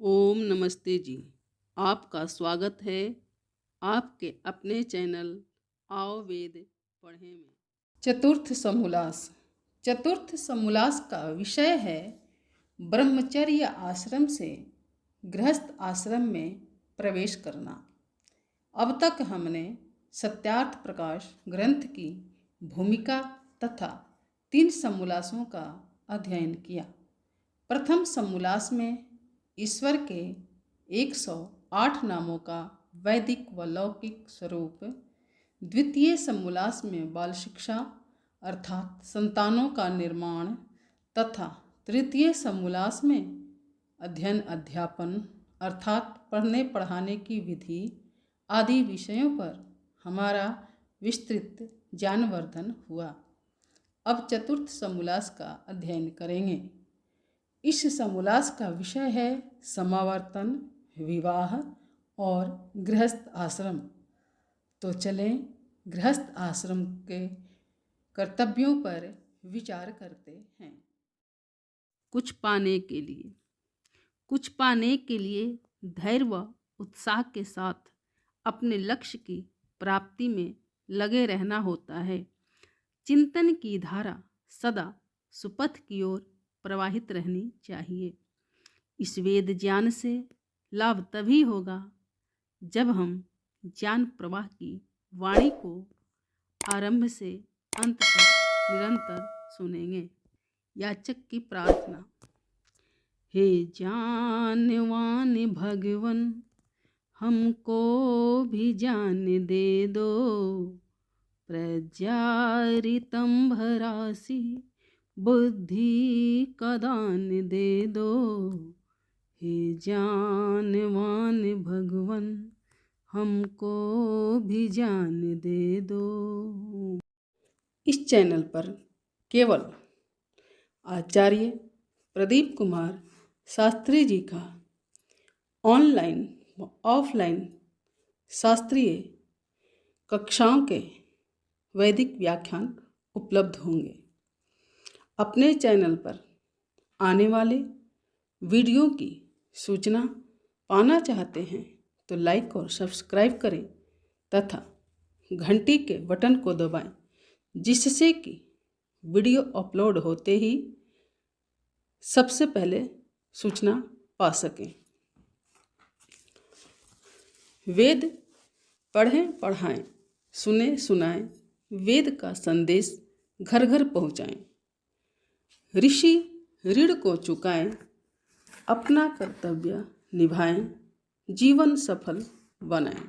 ओम नमस्ते जी। आपका स्वागत है आपके अपने चैनल आओ वेद पढ़ें में। चतुर्थ समोल्लास। चतुर्थ समोल्लास का विषय है ब्रह्मचर्य आश्रम से गृहस्थ आश्रम में प्रवेश करना। अब तक हमने सत्यार्थ प्रकाश ग्रंथ की भूमिका तथा 3 समोल्लासों का अध्ययन किया। प्रथम समोल्लास में ईश्वर के 108 नामों का वैदिक व लौकिक स्वरूप, द्वितीय समोल्लास में बाल शिक्षा अर्थात संतानों का निर्माण तथा तृतीय समोल्लास में अध्ययन अध्यापन अर्थात पढ़ने पढ़ाने की विधि आदि विषयों पर हमारा विस्तृत ज्ञानवर्धन हुआ। अब चतुर्थ समोल्लास का अध्ययन करेंगे। इस समोल्लास का विषय है समावर्तन, विवाह और गृहस्थ आश्रम। तो चलें गृहस्थ आश्रम के कर्तव्यों पर विचार करते हैं। कुछ पाने के लिए धैर्य व उत्साह के साथ अपने लक्ष्य की प्राप्ति में लगे रहना होता है। चिंतन की धारा सदा सुपथ की ओर प्रवाहित रहनी चाहिए। इस वेद ज्ञान से लाभ तभी होगा जब हम ज्ञान प्रवाह की वाणी को आरंभ से अंत तक निरंतर सुनेंगे। याचक की प्रार्थना। हे ज्ञानवान भगवन, हमको भी ज्ञान दे दो, प्रज्ञारितम भरासी बुद्धि का दान दे दो। हे ज्ञानवान भगवन, हमको भी ज्ञान दे दो। इस चैनल पर केवल आचार्य प्रदीप कुमार शास्त्री जी का ऑनलाइन व ऑफलाइन शास्त्रीय कक्षाओं के वैदिक व्याख्यान उपलब्ध होंगे। अपने चैनल पर आने वाले वीडियो की सूचना पाना चाहते हैं तो लाइक और सब्सक्राइब करें तथा घंटी के बटन को दबाएं, जिससे कि वीडियो अपलोड होते ही सबसे पहले सूचना पा सकें। वेद पढ़ें पढ़ाएं, सुने सुनाएं, वेद का संदेश घर घर पहुँचाएं। ऋषि ऋण को चुकाएं, अपना कर्तव्य निभाएं, जीवन सफल बनाएं।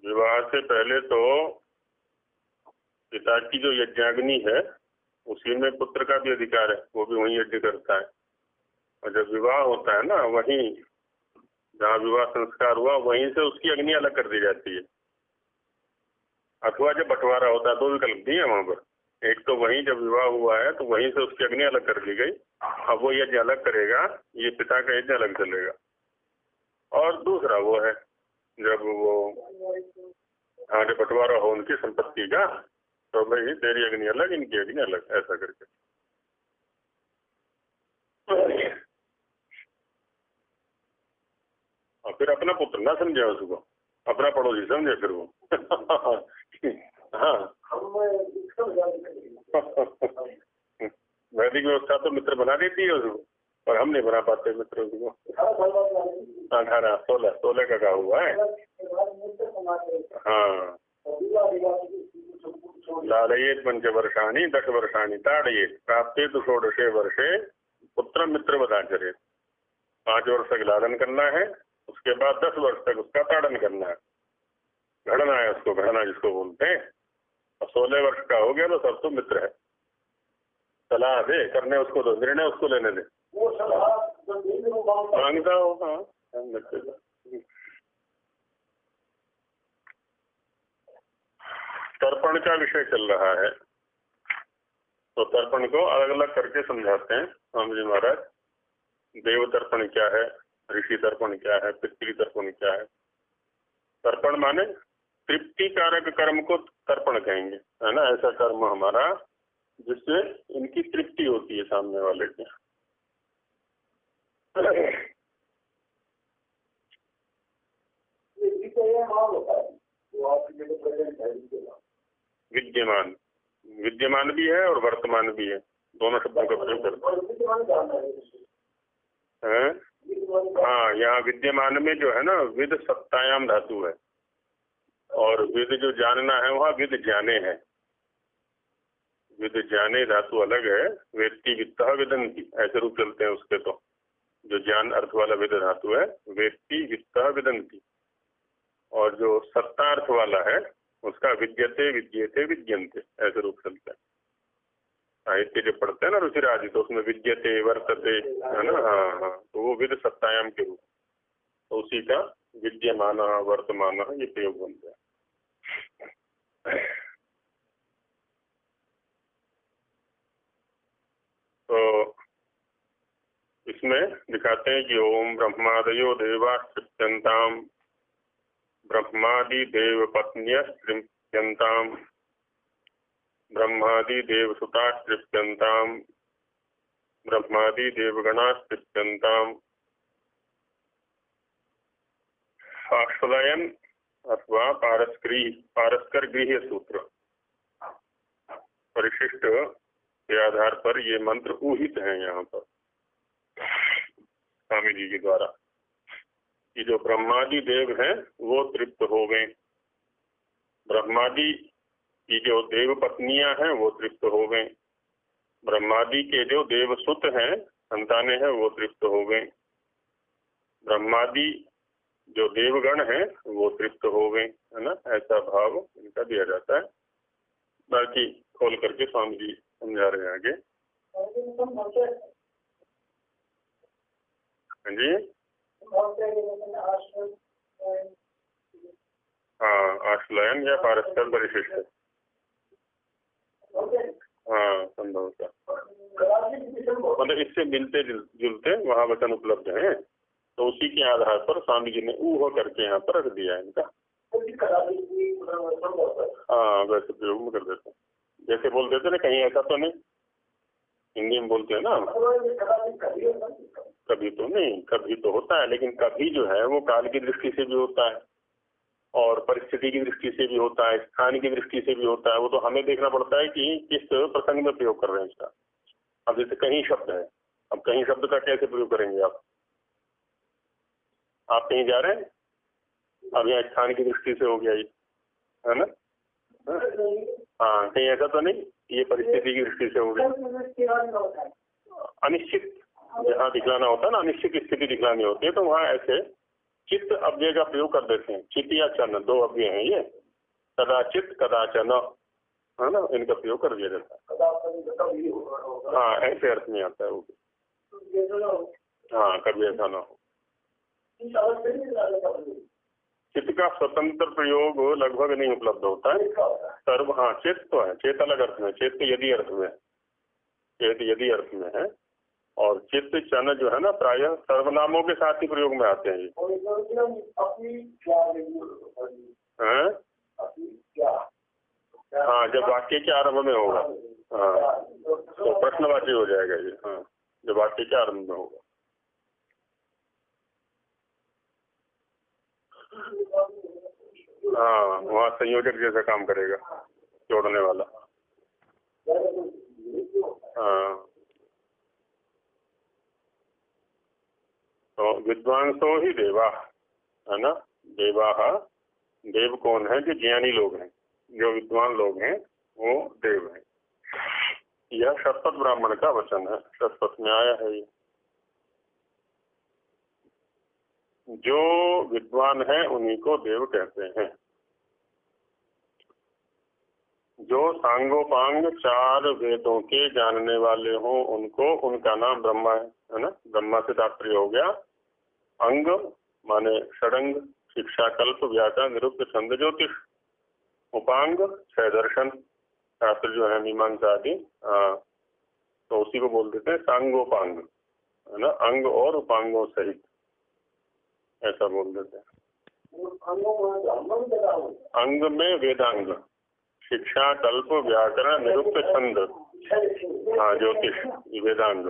विवाह से पहले तो पिता की जो यज्ञाग्नि है उसी में पुत्र का भी अधिकार है, वो भी वहीं यज्ञ करता है। और जब विवाह होता है ना, वहीं जहाँ विवाह संस्कार हुआ वहीं से उसकी अग्नि अलग कर दी जाती है। अथवा जब बंटवारा होता है, दो विकल्प दिए वहां पर। एक तो वहीं जब विवाह हुआ है तो वहीं से उसकी अग्नि अलग कर दी गई, अब वो यज्ञ अलग करेगा, ये पिता का यज्ञ अलग चलेगा। और दूसरा वो है जब वो जब बंटवारा हो उनकी संपत्ति का, तो भाई तेरी अग्नि अलग, इनकी अग्नि अलग, ऐसा करके। और फिर अपना पुत्र ना समझे उसको, अपना पड़ोसी समझे फिर वो। हाँ वैदिक व्यवस्था तो मित्र बना देती है उसको, और हम नहीं बना पाते मित्र उसको। 16 का कहा हुआ है। हाँ, लालयेत 5 वर्षाणि 10 वर्षाणि ताड़येत प्राप्ते तु 16 वर्षे पुत्र मित्र वदाचरेत। 5 वर्ष तक लालन करना है, उसके बाद 10 वर्ष तक उसका ताड़न करना है, घड़ना है उसको, घड़ना जिसको बोलते हैं। और 16 वर्ष का हो गया तो सब तो मित्र है, सलाह दे, करने उसको दो, निर्णय उसको लेने दे, मांगता हो। हाँ, तर्पण का विषय चल रहा है, तो तर्पण को अलग अलग करके समझाते हैं स्वामी जी महाराज। देव तर्पण क्या है, ऋषि तर्पण क्या है, पितृ तर्पण क्या है। तर्पण माने तृप्ति कारक कर्म को तर्पण कहेंगे, है ना। ऐसा कर्म हमारा जिससे इनकी तृप्ति होती है सामने वाले की। विद्यमान, विद्यमान भी है और वर्तमान भी है, दोनों शब्दों का प्रयोग करते हैं। हाँ, यहाँ विद्यमान में जो है ना विद सत्तायाम धातु है, और विद जो जानना है वहाँ विद जाने है। विद जाने धातु अलग है, वेत्ति वित्तः विदन्ति, ऐसे रूप चलते हैं उसके। तो जो ज्ञान अर्थ वाला विद धातु है वेत्ति वित्तः विदन्ति, और जो सत्ता अर्थ वाला है उसका विद्यते विद्येते विद्यन्ते, ऐसे रूप चलते हैं। साहित्य जो पढ़ते हैं ना रुचिरादि, तो उसमें विद्यते वर्तते, है ना। हाँ हाँ, तो वो विद सत्तायाम के रूप, तो उसी का विद्यमान वर्तमान ये प्रयोग बन गया। तो इसमें दिखाते हैं कि ओम ब्रह्मादयो देवा तृप्यन्ताम, ब्रह्मादि देव पत्न्य तृप्यन्ताम, ब्रह्मादि देव सुता तृप्यन्ताम, ब्रह्मादि देवगणा तृप्यन्ताम। आश्वलयन अथवा पारस्कर गृह सूत्र परिशिष्ट के आधार पर ये मंत्र ऊहित हैं यहाँ पर स्वामी जी के द्वारा, कि जो ब्रह्मादि देव हैं वो तृप्त हो गए, ब्रह्मादि की जो देव पत्नियां हैं वो तृप्त हो गए, ब्रह्मादि के जो देवसुत हैं संतानें हैं वो तृप्त हो गए, ब्रह्मादि जो देवगण हैं वो तृप्त हो गए, है ना। ऐसा भाव इनका दिया जाता है। बाकी खोल करके स्वामी जी समझा रहे हैं आगे। हाँ जी, हाँ, आश्लयन या पारस्पर परिशिष्ट, हाँ संभवतः, मतलब इससे मिलते जुलते वहाँ वचन उपलब्ध हैं, तो उसी के आधार पर स्वामी जी ने ऊह करके यहाँ पर रख दिया इनका। हाँ, वैसे प्रयोग में कर देते हैं, जैसे बोल देते ना, कहीं ऐसा तो नहीं, हिंदी में बोलते हैं ना, कभी तो नहीं, कभी तो होता है, लेकिन कभी जो है वो काल की दृष्टि से भी होता है और परिस्थिति की दृष्टि से भी होता है, स्थान की दृष्टि से भी होता है। वो तो हमें देखना पड़ता है कि किस प्रसंग में प्रयोग कर रहे हैं इसका। अब जैसे कहीं शब्द है, अब कहीं शब्द का कैसे प्रयोग करेंगे आप कहीं जा रहे हैं, अब यहाँ स्थान की दृष्टि से हो गया ये, है ना। हाँ, कहीं ऐसा तो नहीं, ये परिस्थिति की दृष्टि से हो गया। अनिश्चित जहाँ दिखलाना होता है ना, अनिश्चित स्थिति दिखलानी होती है, तो वहाँ ऐसे चित्त अव्यय का प्रयोग कर देते हैं। चित्त या चन, दो अव्यय हैं ये, कदाचित कदाचन, है ना, इनका प्रयोग कर दिया जाता है। हाँ, ऐसे अर्थ में आता है वो भी। हाँ, कभी ऐसा ना हो। चित्त का स्वतंत्र प्रयोग लगभग नहीं उपलब्ध होता है। सर्व, हाँ, चेत तो है, चेत अलग अर्थ में, चेत यदि अर्थ में, चेत यदि अर्थ में है, और चित्त चन जो है ना प्रायः सर्वनामों के साथ ही प्रयोग में आते हैं ये। हाँ, जब वाक्य के आरंभ में होगा, हाँ, तो प्रश्नवाची हो जाएगा ये। हाँ, जब वाक्य के आरंभ में होगा। हाँ, वहाँ संयोजक जैसा काम करेगा, जोड़ने वाला। हाँ, तो विद्वांसो ही देवा, है ना। देवा, देव कौन है? जो ज्ञानी लोग हैं, जो विद्वान लोग हैं वो देव हैं। यह शतपथ ब्राह्मण का वचन है, शतपथ में आया है ये। जो विद्वान है उन्हीं को देव कहते हैं। जो सांगोपांग 4 वेदों के जानने वाले हों उनको, उनका नाम ब्रह्मा है ना। ब्रह्मा से तात्पर्य हो गया अंग माने षडंग, शिक्षा, कल्प, व्याकरण, निरुक्त, छंद, ज्योतिष। उपांग 6 दर्शन शास्त्र जो है, मीमांसा आदि, तो उसी को बोल देते हैं सांगोपांग, है ना, अंग और उपांगों सहित, ऐसा बोल देते हैं। अंग में वेदांग, शिक्षा, कल्प, व्याकरण, निरुक्त, छंद, हाँ ज्योतिष, ये वेदांग,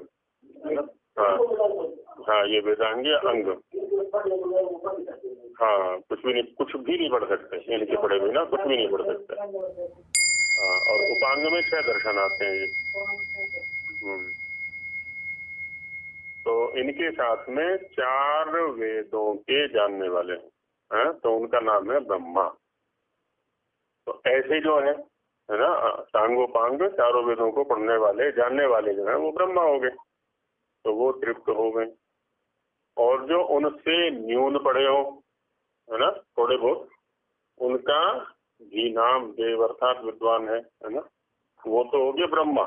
हाँ ये वेदांग अंग। हाँ कुछ भी नहीं पढ़ सकते इनके पढ़े बिना, कुछ भी नहीं पढ़ सकते। हाँ, और उपांग में 6 दर्शन आते हैं ये। तो इनके साथ में 4 वेदों के जानने वाले हैं, तो उनका नाम है ब्रह्मा। तो ऐसे जो है ना, सांगोपांग 4 वेदों को पढ़ने वाले जानने वाले जो है वो ब्रह्मा हो गए, तो वो तृप्त हो गए। और जो उनसे न्यून पढ़े हो, है ना, थोड़े बहुत, उनका भी नाम देव अर्थात विद्वान है ना, वो तो हो गए ब्रह्मा।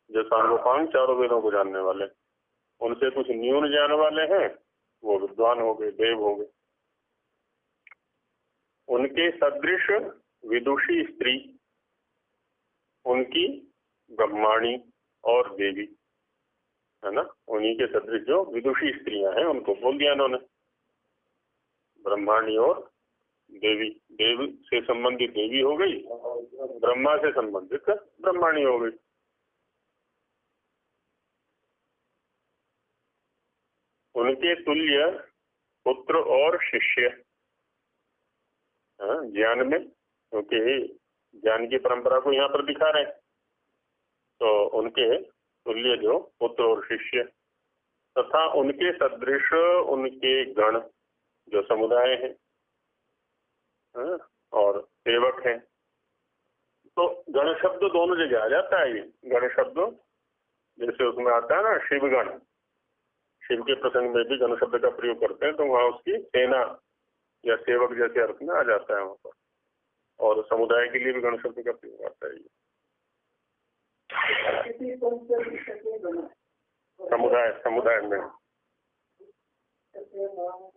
जो सांगोपांग 4 वेदों को जानने वाले, उनसे कुछ न्यून जानने वाले हैं, वो विद्वान हो गए, देव हो गए। उनके सदृश विदुषी स्त्री, उनकी ब्रह्माणी और देवी, है ना। उन्हीं के सदृश जो विदुषी स्त्रियां हैं उनको बोल दिया उन्होंने, ब्रह्माणी और देवी। देव से संबंधित देवी हो गई, ब्रह्मा से संबंधित ब्रह्माणी हो गई। उनके तुल्य पुत्र और शिष्य, ज्ञान में, क्योंकि ज्ञान की परंपरा को यहाँ पर दिखा रहे हैं, तो उनके तुल्य जो पुत्र और शिष्य तथा उनके सदृश उनके गण जो समुदाय है और सेवक हैं। तो गण शब्द दोनों जगह आ जाता है। ये गण शब्द जैसे उसमें आता है ना शिवगण, शिव के प्रसंग में भी गण शब्द का प्रयोग करते हैं, तो वहाँ उसकी सेना या सेवक जैसे अर्थ में आ जाता है वहाँ पर। और समुदाय के लिए भी गण शब्द का प्रयोग आता है। समुदाय में,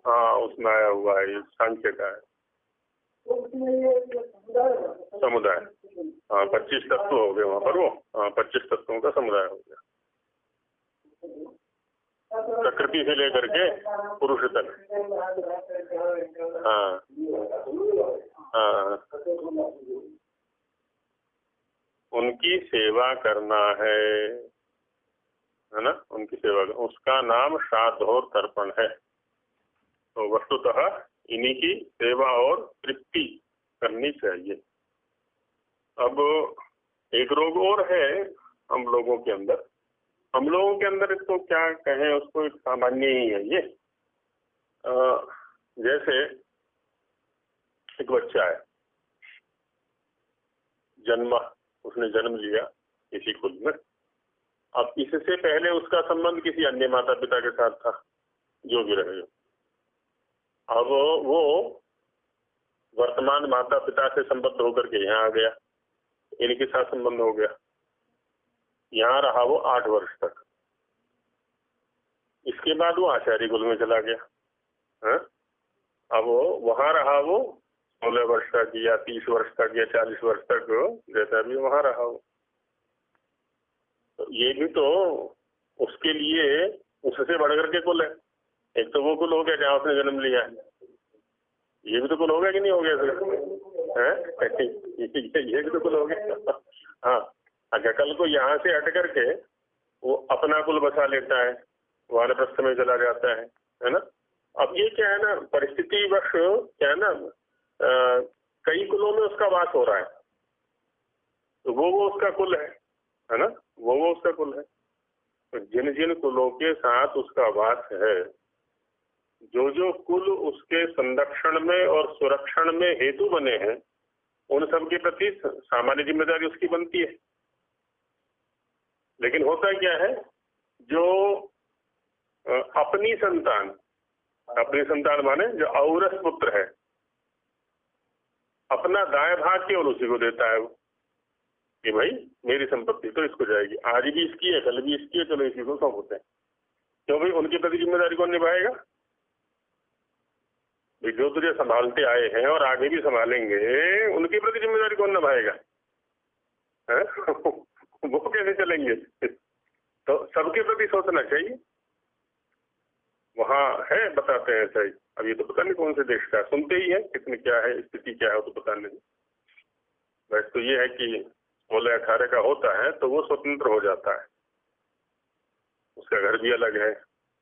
हाँ उसमें आया हुआ है, ये सांख्य का है समुदाय। हाँ 25 तत्व हो गए वहाँ पर, वो 25 तत्वों का समुदाय हो गया, प्रकृति से लेकर के पुरुष तक। हाँ उनकी सेवा करना है ना, उनकी सेवा, उसका नाम श्राद्ध और तर्पण है। तो वस्तुतः इन्हीं की सेवा और तृप्ति करनी चाहिए। अब एक रोग और है हम लोगों के अंदर, तो क्या कहें उसको, एक सामान्य ही है ये। जैसे एक बच्चा है, उसने जन्म लिया किसी कुल में। अब इससे पहले उसका संबंध किसी अन्य माता पिता के साथ था, जो भी रहे। अब वो वर्तमान माता पिता से संबद्ध होकर के यहाँ आ गया, इनके साथ संबंध हो गया, यहाँ रहा वो 8 वर्ष तक। इसके बाद वो आचार्य कुल में चला गया। अब वो वहाँ रहा, वो 16 वर्ष तक या 30 वर्ष तक या 40 वर्ष तक, जैसा भी वहाँ रहा हो। तो ये भी तो उसके लिए उससे बढ़कर के कुल है। एक तो वो कुल हो गया जहाँ उसने जन्म लिया है, ये भी तो कुल हो गया कि नहीं हो गया ये भी तो कुल हो गया। हाँ अगर कल को यहाँ से हट करके वो अपना कुल बसा लेता है, वानप्रस्थ में चला जाता है ना। अब ये क्या है ना, परिस्थिति वश क्या है ना, कई कुलों में उसका वास हो रहा है, तो वो उसका कुल है ना, वो उसका कुल है। तो जिन जिन कुलों के साथ उसका वास है, जो कुल उसके संरक्षण में और सुरक्षण में हेतु बने हैं, उन सब के प्रति सामान्य जिम्मेदारी उसकी बनती है। लेकिन होता क्या है, जो अपनी संतान अपनी संतान माने जो औरस पुत्र है, अपना दाएं भाग केवल उसी को देता है वो, कि भाई मेरी संपत्ति तो इसको जाएगी, आज भी इसकी है, कल भी इसकी है, चलो इसी को सौंपते हैं। क्यों भाई, उनके प्रति जिम्मेदारी कौन निभाएगा? जो तुझे संभालते आए हैं और आगे भी संभालेंगे, उनके प्रति जिम्मेदारी कौन निभाएगा? वो कैसे चलेंगे? तो सबके प्रति सोचना चाहिए। वहाँ है, बताते हैं ऐसा ही। अब ये तो पता नहीं कौन से देश का, सुनते ही है कितने क्या है, स्थिति क्या है तो पता नहीं। वैसे तो ये है कि 16-18 का होता है तो वो स्वतंत्र हो जाता है, उसका घर भी अलग है,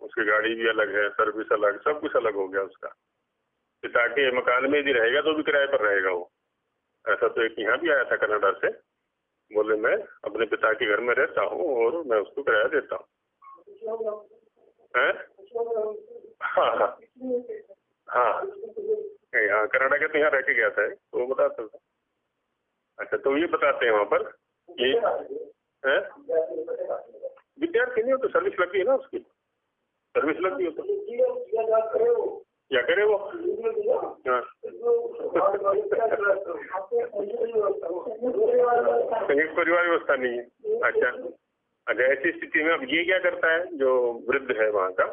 उसकी गाड़ी भी अलग है, सर्विस अलग, सब कुछ अलग हो गया उसका। पिता के मकान में भी रहेगा तो भी किराए पर रहेगा वो। ऐसा तो एक यहाँ भी आया था कनाडा से, बोले मैं अपने पिता के घर में रहता हूँ और मैं उसको किराया देता हूँ। हाँ हाँ हाँ, यहाँ कनाडा के तो यहाँ रह के गया था तो वो बताता था। अच्छा, तो ये बताते हैं वहाँ पर कि विद्यार्थी नहीं हो तो सर्विस लगी है ना, उसकी सर्विस लगी हो तो क्या करे वो। हाँ संयुक्त परिवार व्यवस्था नहीं है। अच्छा अच्छा, ऐसी स्थिति में अब ये क्या करता है, जो वृद्ध है वहाँ का,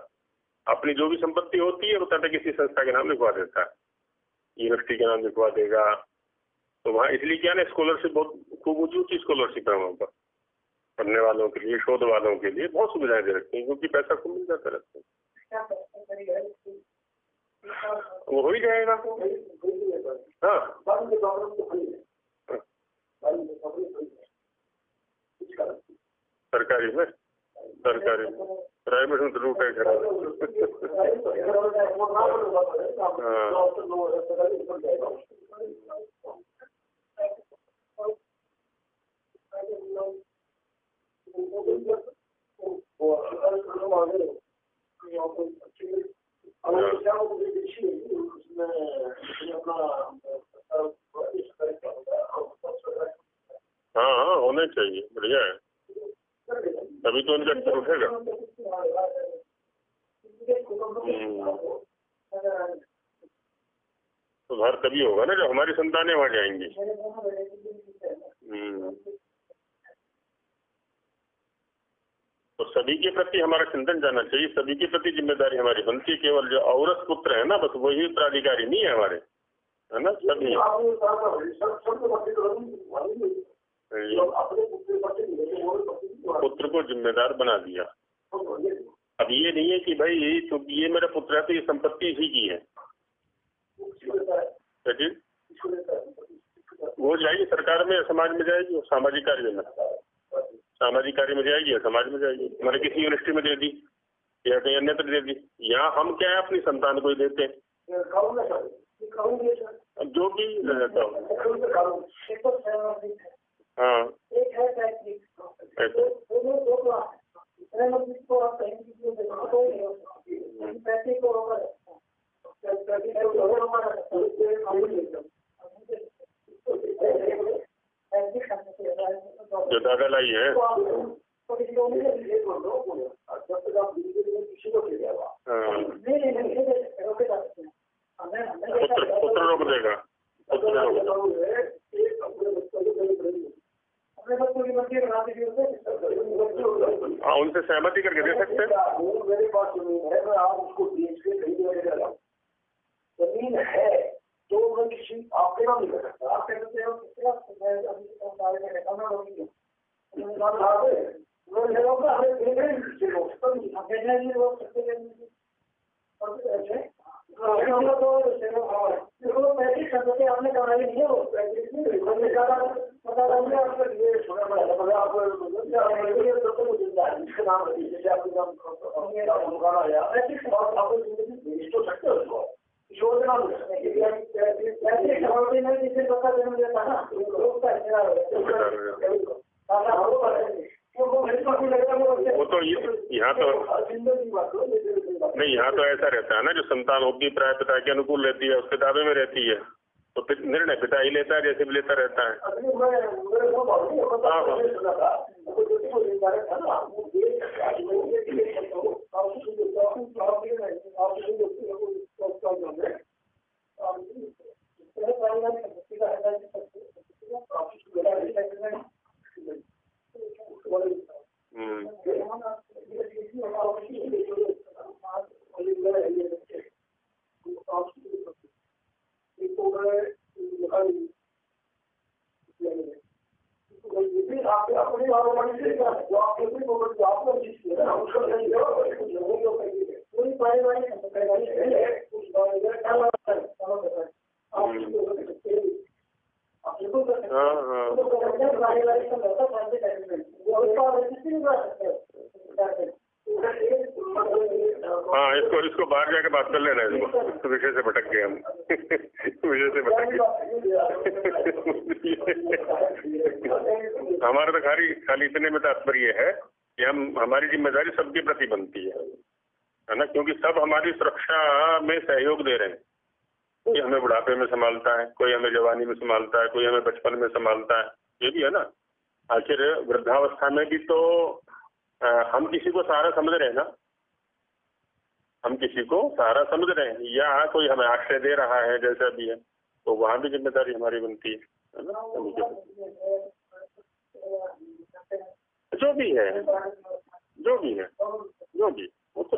अपनी जो भी संपत्ति होती है बताता किसी संस्था के नाम लिखवा देता है, यूनिवर्सिटी के नाम लिखवा देगा। तो वहाँ इसलिए क्या ना, स्कॉलरशिप बहुत खूब ऊंची स्कॉलरशिप है वहाँ पर, पढ़ने वालों के लिए, शोध वालों के लिए बहुत सुविधाएं दे रखती हैं, क्योंकि पैसा खूब मिल जाता रहता है। वो हो ही जाएगा। हाँ सरकारी में, सरकारी प्राइवेट में तो रूट है घर। हाँ हाँ होने चाहिए, बढ़िया है, तभी तो उनका स्तर उठेगा। सुधार तभी होगा ना जब हमारी संतानें वहाँ जाएंगी। तो सभी के प्रति हमारा चिंतन जाना चाहिए, सभी के प्रति जिम्मेदारी हमारी बनती है। केवल जो औरस पुत्र है ना, बस वही प्राधिकारी नहीं है हमारे, है ना, सभी। पुत्र को जिम्मेदार बना दिया। अब ये नहीं है कि भाई क्योंकि ये मेरा पुत्र है तो ये संपत्ति इसी की है, वो जाएगी सरकार में, समाज में जाएगी, सामाजिक कार्य में, सामाजिक कार्य में जाएगी या समाज में जाएगी। मैंने किसी यूनिवर्सिटी में दे दी या कहीं अन्यत्र दे दी, यहाँ हम क्या है अपनी संतान को ही देते हैं, जो भी रहता हूँ। हाँ जो दादा लाई है, पुत्र रोक देगा, हाँ उनसे सहमति करके दे सकते हैं। जमीन है तो किसी आपके नाम नहीं कर सकता, आप कह सकते हो आपने कराई नहीं हो योजना वो तो यहाँ तो नहीं, यहाँ तो ऐसा रहता है ना, जो संतान होती प्राय पिता के अनुकूल रहती है, उसके दावे में रहती है, तो निर्णय पिता ही लेता है, जैसे भी लेता रहता है। हाँ हाँ, इसको बाहर जाके बात कर लेना, इसको विषय से भटक गए हम। विषय से भटक गए। हमारा तो खाली इतने में तात्पर्य है कि हमारी जिम्मेदारी सबके प्रति बनती है ना, क्योंकि सब हमारी सुरक्षा में सहयोग दे रहे हैं। कोई हमें बुढ़ापे में संभालता है, कोई हमें जवानी में संभालता है, कोई हमें बचपन में संभालता है, ये भी है ना। आखिर वृद्धावस्था में भी तो हम किसी को सहारा समझ रहे हैं ना, हम किसी को सहारा समझ रहे हैं, या कोई हमें आश्रय दे रहा है जैसा भी है, तो वहाँ भी जिम्मेदारी हमारी बनती है ना। जो भी है वो तो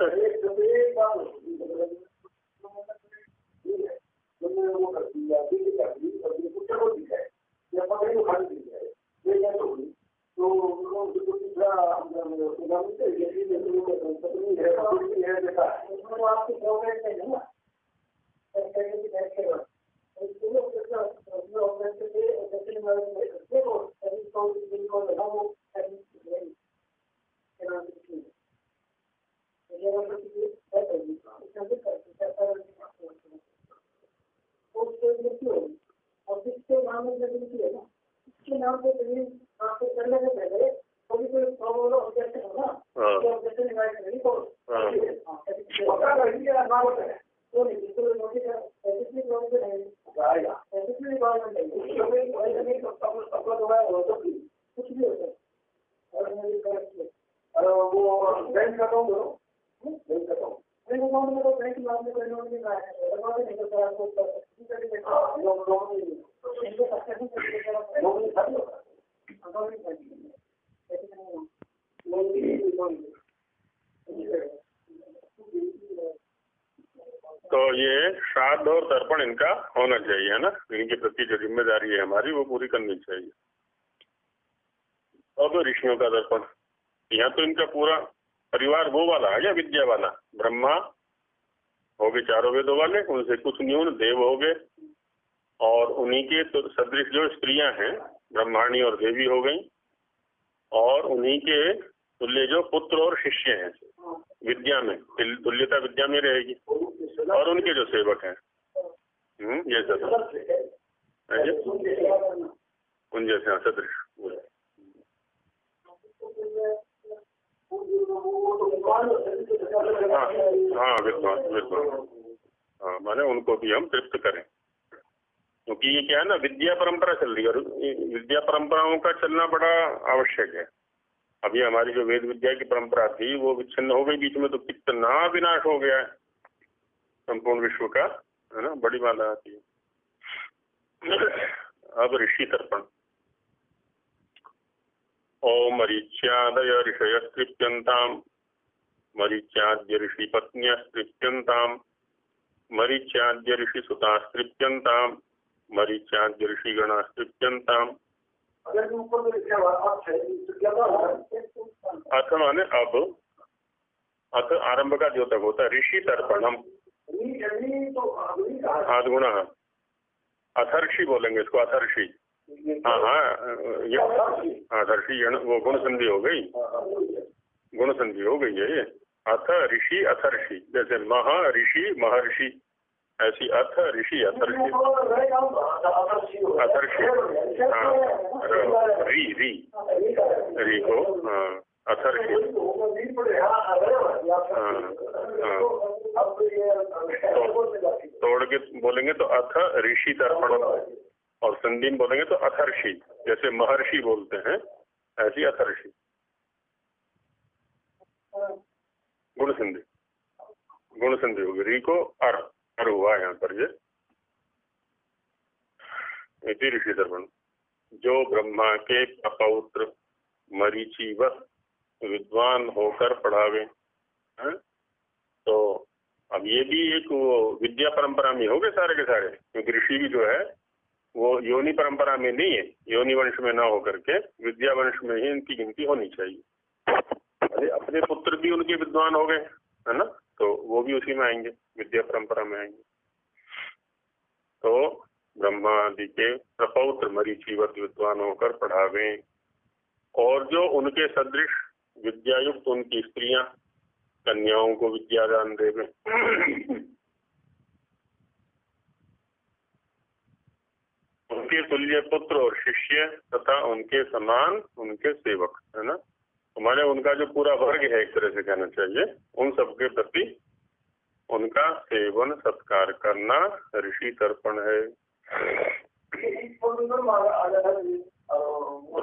तो ये श्राद्ध और तर्पण इनका होना चाहिए, है ना। इनके प्रति जो जिम्मेदारी है हमारी वो पूरी करनी चाहिए। और तो ऋषियों का तर्पण, यहाँ तो इनका पूरा परिवार वो वाला है, विद्या वाला। ब्रह्मा हो गए चारों वेदों वाले, उनसे कुछ न्यून देव हो गए, और उन्हीं के तो सदृश जो स्त्रियां हैं ब्रह्माणी और देवी हो गई, और उन्हीं के तुल्य जो पुत्र और शिष्य हैं विद्या में, तुल्यता विद्या में रहेगी, और उनके जो सेवक हैं ये सब उन जैसे सदृश। हाँ विद्वान, हाँ माने उनको भी हम तृप्त करें, क्योंकि ये क्या है ना, विद्या परंपरा चल रही है, और विद्या परंपराओं का चलना बड़ा आवश्यक है। अभी हमारी जो वेद विद्या की परंपरा थी वो विच्छिन्न हो गई बीच में, तो कितना विनाश हो गया है संपूर्ण विश्व का, है ना। बड़ी माला आती है। अब ऋषि तर्पण। ओम मरीच्यादय ऋषय तृप्यन्ताम, मरीच्याद्य ऋषि पत्न्य तृप्यन्ताम, मरीच्याद्य ऋषि सुता तृप्यन्ताम, मरीच्याद्य ऋषि गणा तृप्यन्ताम। अथ माने अब, अथ आरंभ का द्योतक होता है। ऋषि तर्पणम आद्गुणा, अथर्षि बोलेंगे इसको, अथर्षि। हाँ ये अथर्षि वो गुण संधि हो गई, गुण संधि हो गई है ये। अथ ऋषि अथर्षि, जैसे महा ऋषि महर्षि, ऐसी अथ ऋषि अथर्षि अथर्षि। हाँ री को अथर्षि। तोड़ के बोलेंगे तो अथ ऋषि तर्पण, और संधि में बोलेंगे तो अथर्षि, जैसे महर्षि बोलते हैं ऐसी अथर्षि। गुण संधि होगी। री को अर हुआ यहाँ पर ये ऋषि तर्पण। जो ब्रह्मा के पौत्र मरीचि व विद्वान होकर पढ़ावे। हैं? तो अब ये भी एक वो विद्या परंपरा में हो गए सारे के सारे, क्योंकि ऋषि भी जो है वो योनि परंपरा में नहीं है, योनि वंश में ना होकर के विद्या वंश में ही इनकी गिनती होनी चाहिए। अरे अपने पुत्र भी उनके विद्वान हो गए, है ना, तो वो भी उसी में आएंगे, विद्या परंपरा में आएंगे। तो ब्रह्मा आदि के प्रपौत्र मरीचिवत विद्वान होकर पढ़ावे, और जो उनके सदृश विद्यायुक्त उनकी स्त्रियां कन्याओं को विद्या दान देवे। उनके तुल्य पुत्र और शिष्य तथा उनके समान उनके सेवक, है ना, हमारे उनका जो पूरा वर्ग है एक तरह से कहना चाहिए, उन सबके प्रति उनका सेवन सत्कार करना ऋषि तर्पण है।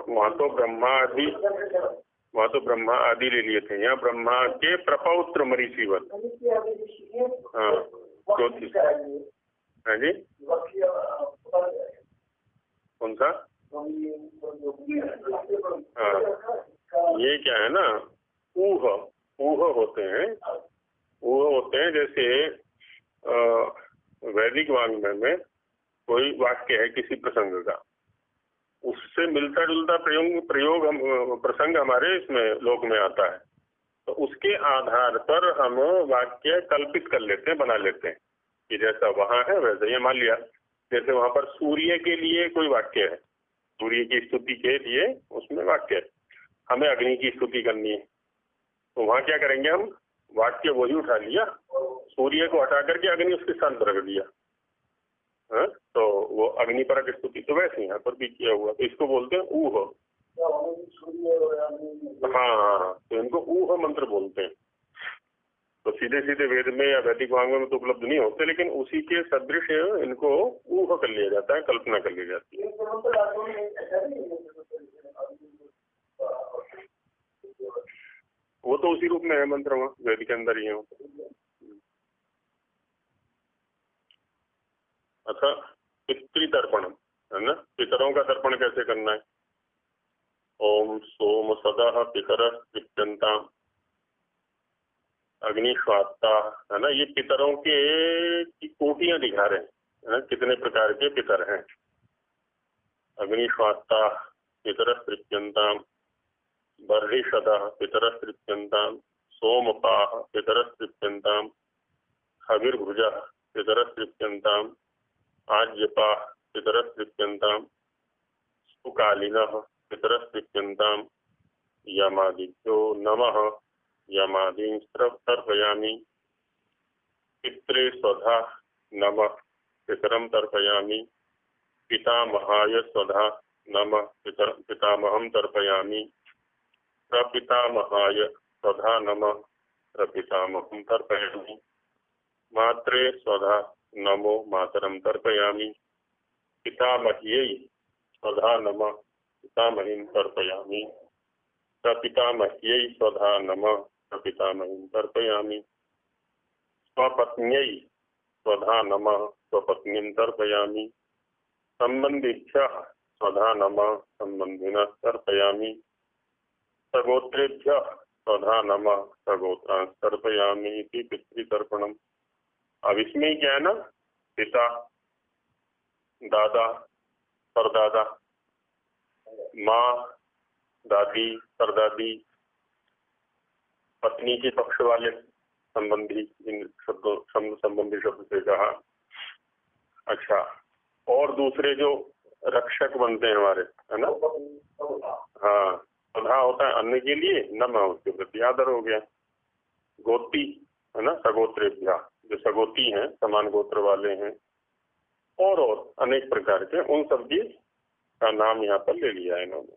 वहाँ तो ब्रह्मा आदि ले लिए थे, यहाँ ब्रह्मा के प्रपौत्र मरीचिवत। हाँ चौथी है जी, कौन सा? हाँ ये क्या है ना, ऊह होते हैं जैसे वैदिक वाङ्मय में कोई वाक्य है किसी प्रसंग का, उससे मिलता जुलता प्रयोग प्रसंग हमारे इसमें लोक में आता है, तो उसके आधार पर हम वाक्य कल्पित कर लेते हैं, बना लेते हैं कि जैसा वहां है वैसे ये मान लिया। जैसे वहां पर सूर्य के लिए कोई वाक्य है, सूर्य की स्तुति के लिए उसमें वाक्य है, हमें अग्नि की स्तुति करनी है, तो वहां क्या करेंगे हम, वाक्य वही उठा लिया, सूर्य को हटा करके अग्नि उसके स्थान पर रख दिया, है? तो वो अग्नि पर स्तुति, तो वैसे यहाँ पर भी किया हुआ, तो इसको बोलते हैं ऊह। हाँ, तो इनको ऊह मंत्र बोलते हैं। तो सीधे सीधे वेद में या वैदिक वाङ्मय में तो उपलब्ध नहीं होते, लेकिन उसी के सदृश इनको ऊह कर लिया जाता है, कल्पना कर ली जाती है। वो तो उसी रूप में है मंत्र, वहाँ वेद के अंदर ही है। अच्छा, पितृतर्पण है ना, पितरों का तर्पण कैसे करना है। ओम सोम सदा पितर पित्यंता अग्निश्वात्ता, है ना, ये पितरों के की कोटियां दिखा रहे हैं, है ना, कितने प्रकार के पितर हैं। अग्निश्वात्ता पितर तृप्यंता, बर्हिषदा पितर तृप्यंता, सोमपा पितर तृप्यंता, हविर्भुजा पितर तृप्यंता, आज्यपा पितर तृप्यंता, सुकालिनः पितर तृप्यंता, यमादित्यो नमः यमादीं तर्पयामि, पित्रे स्वधा नमः पितरं तर्पयामि, पितामहाय स्वधा नमः पितामहं तर्पयामि, प्रपितामहाय स्वधा नमः प्रपितामहं तर्पयामि, मात्रे स्वधा नमो मातरं तर्पयामि, पितामह्यै स्वधा नमः पितामहीं तर्पयामि, प्रपितामह्यै स्वधा नमः प्रपितामहीं तर्पयामि, स्वपत्न्यै स्वधा नमः स्वपत्नीं तर्पयामि, सम्बन्धिभ्यः स्वधा नमः सम्बन्धिनः तर्पयामि, सगोत्रेभ्यः स्वधा नमः सगोत्रांः तर्पयामि इति पितृतर्पणम्। अब इसमें क्या है ना, पिता, दादा, परदादा, माँ, दादी, परदादी, पत्नी के पक्ष वाले संबंधी, इन शब्दों संबंधी शब्द से कहा। अच्छा, और दूसरे जो रक्षक बनते हैं हमारे, है ना, हाँ, स्वधा होता है अन्न के लिए, नमः उसके प्रति आदर हो गया। गोती है ना, सगोत्रेभ्यः, जो सगोती हैं, समान गोत्र वाले हैं, और अनेक प्रकार के, उन सब की का नाम यहाँ पर ले लिया है इन्होंने।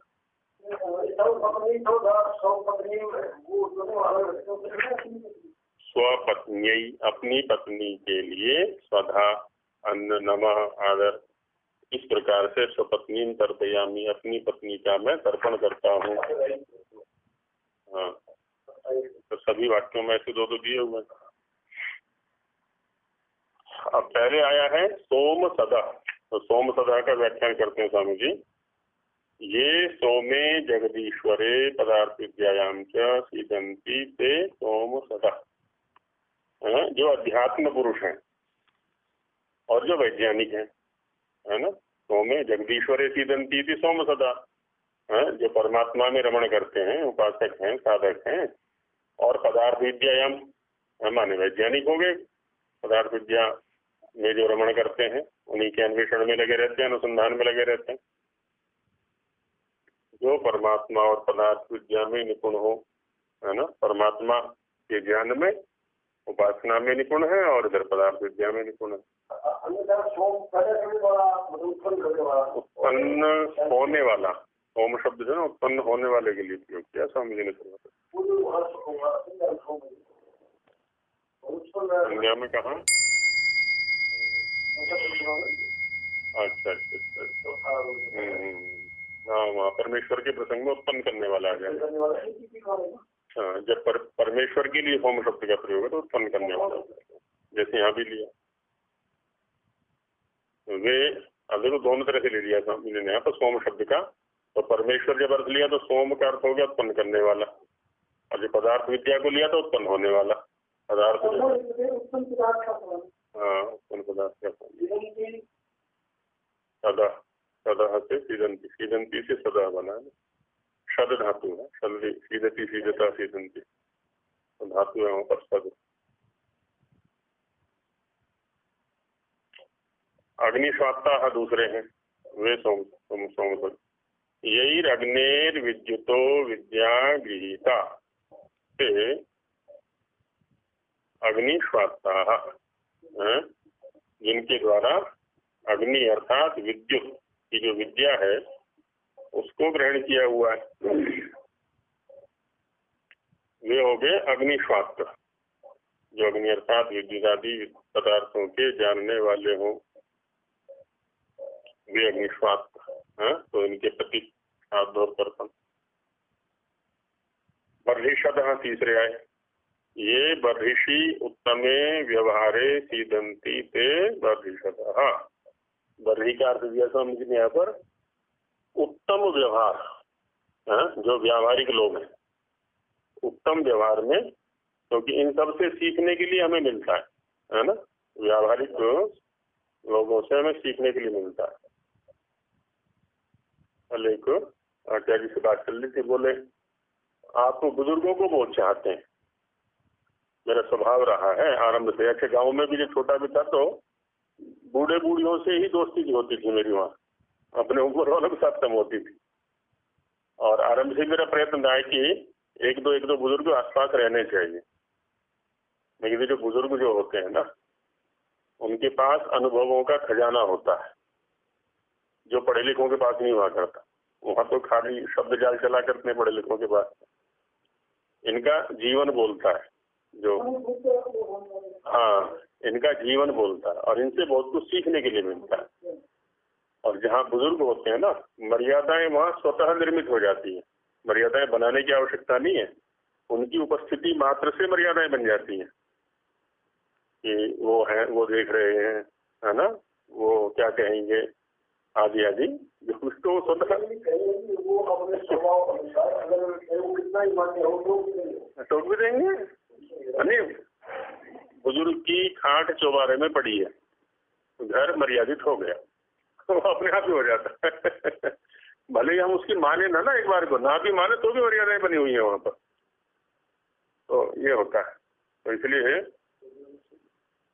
स्वपत्नी, अपनी पत्नी के लिए स्वधा अन्न नमः आदर, इस प्रकार से स्वपत्नी तर्पयामि, अपनी पत्नी का मैं तर्पण करता हूँ। हाँ, तो सभी वाक्यों में ऐसे दो दिए हुए। अब पहले आया है सोम सदा, तो सोम सदा का व्याख्यान करते हैं स्वामी जी। ये सोमे जगदीश्वरे पदार्थ विद्यायाम च सीदंती ते सोम सदा। जो अध्यात्म पुरुष हैं और जो वैज्ञानिक हैं, है ना, सोमे जगदीश्वरे सीदंती थी सोम सदा, जो परमात्मा में रमण करते हैं, उपासक हैं, साधक हैं, और पदार्थ विद्यायाम माने वैज्ञानिक हो गए, पदार्थ विद्या में जो रमण करते हैं, उन्हीं के अन्वेषण में लगे रहते हैं, अनुसंधान में लगे रहते हैं। जो परमात्मा और पदार्थ विद्या में निपुण हो, है ना, परमात्मा के ज्ञान में, उपासना में निपुण है और इधर पदार्थ विद्या में निपुण है। उत्पन्न होने वाला, ओम शब्द जो है उत्पन्न होने वाले के लिए प्रयोग किया स्वामी जी ने। संज्ञा में कहा? अच्छा अच्छा अच्छा। हाँ, वहाँ परमेश्वर के प्रसंग में उत्पन्न करने वाला आ जाएगा। हाँ, जब परमेश्वर के लिए होम शब्द का प्रयोग है तो उत्पन्न करने वाला, जैसे यहाँ भी लिया। वे अगर तो दोनों तरह से ले लिया स्वामी ने यहाँ पर सोम शब्द का, तो परमेश्वर जब अर्थ लिया तो सोम का अर्थ हो गया उत्पन्न करने वाला, और जो पदार्थ विद्या को लिया तो उत्पन्न होने वाला पदार्थ। हाँ, उत्पन्न पदार्थ का सदा, सदा से सीदंती, सीदंती से सदा बना है, शद धातु है, शद सीदती सीदता सीदंती तो धातु है वहाँ पर सद। अग्निश्वात्ता दूसरे हैं, वे सोम सोम सोम सद। यही अग्नेर विद्युतो विद्या गृहीता से अग्निश्वात्ता, जिनके द्वारा अग्नि अर्थात विद्युत की जो विद्या है उसको ग्रहण किया हुआ है, वे हो गए अग्निश्वात्त। जो अग्नि अर्थात विद्युत आदि पदार्थों के जानने वाले हों वे अग्निश्वात्त। तो इनके प्रति प्रथम बर्हिषद तीसरे आए। ये बर्हिषि उत्तमे व्यवहारे सीदंती ते बर्हिषद। बर्हि का अर्थ दिया स्वामी जी ने यहाँ पर उत्तम व्यवहार, जो व्यावहारिक लोग हैं उत्तम व्यवहार में, क्योंकि इन सब से सीखने के लिए हमें मिलता है ना, व्यावहारिक लोगों से हमें सीखने के लिए मिलता है। कल एक आचार्य से बात चल रही थी, बोले आप बुजुर्गों को बहुत चाहते हैं। मेरा स्वभाव रहा है आरंभ से, अच्छे गाँव में भी जब छोटा भी था तो बूढ़े बूढ़ियों से ही दोस्ती होती थी मेरी, वहाँ अपने उम्र वालों के साथ कम होती थी। और आरंभ से मेरा प्रयत्न था कि एक दो बुजुर्ग आसपास रहने चाहिए। लेकिन जो बुजुर्ग जो होते हैं ना, उनके पास अनुभवों का खजाना होता है जो पढ़े लिखों के पास नहीं हुआ करता। वहाँ तो खाली शब्द जाल चला करते पढ़े लिखों के पास। इनका जीवन बोलता है, जो इनका जीवन बोलता है और इनसे बहुत कुछ सीखने के लिए मिलता है। और जहाँ बुजुर्ग होते हैं ना, मर्यादाएं वहाँ स्वतः निर्मित हो जाती है, मर्यादाएं बनाने की आवश्यकता नहीं है, उनकी उपस्थिति मात्र से मर्यादाएं बन जाती हैं कि वो है, वो देख रहे हैं, है ना, वो क्या कहेंगे आदि आदि, जो उसको स्वतः टोक भी देंगे। नहीं, बुजुर्ग की खाट चौबारे में पड़ी है, घर मर्यादित हो गया, तो अपने आप ही हो जाता है। भले ही हम उसकी माने ना एक बार को, ना भी माने तो भी मर्यादाएं बनी हुई है वहां पर। तो ये होता है, तो इसलिए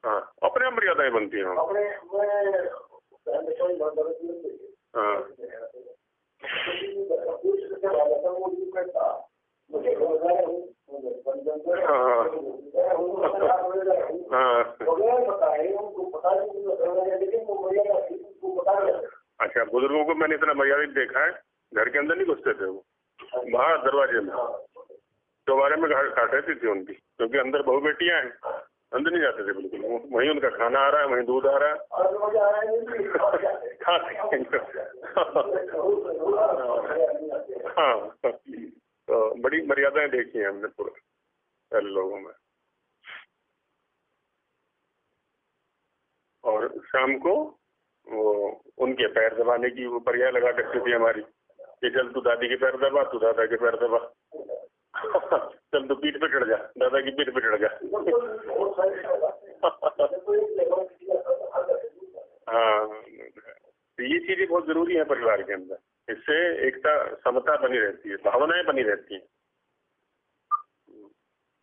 अपने आप मर्यादाएं बनती हैं। अच्छा, बुजुर्गों को मैंने इतना मर्यादित देखा है, घर के अंदर नहीं घुसते थे वो, बाहर दरवाजे में चौबारे में काट रहती थी उनकी, क्योंकि अंदर बहू बेटियां हैं, अंदर नहीं जाते थे बिल्कुल। वहीं उनका खाना आ रहा है, वहीं दूध आ रहा है। तो बड़ी मर्यादाएं देखी हैं हमने पूरे पहले लोगों में। और शाम को वो उनके पैर दबाने की वो पर्याय लगा करती थी हमारी, कि चल तू दादी के पैर दबा, तू दादा के पैर दबा। चल तू पीठ पे चढ़ जा, दादा की पीठ पे चढ़ जा। हाँ, तो ये चीजें बहुत जरूरी है परिवार के अंदर। इससे एकता, समता बनी रहती है, भावनाएं बनी रहती हैं,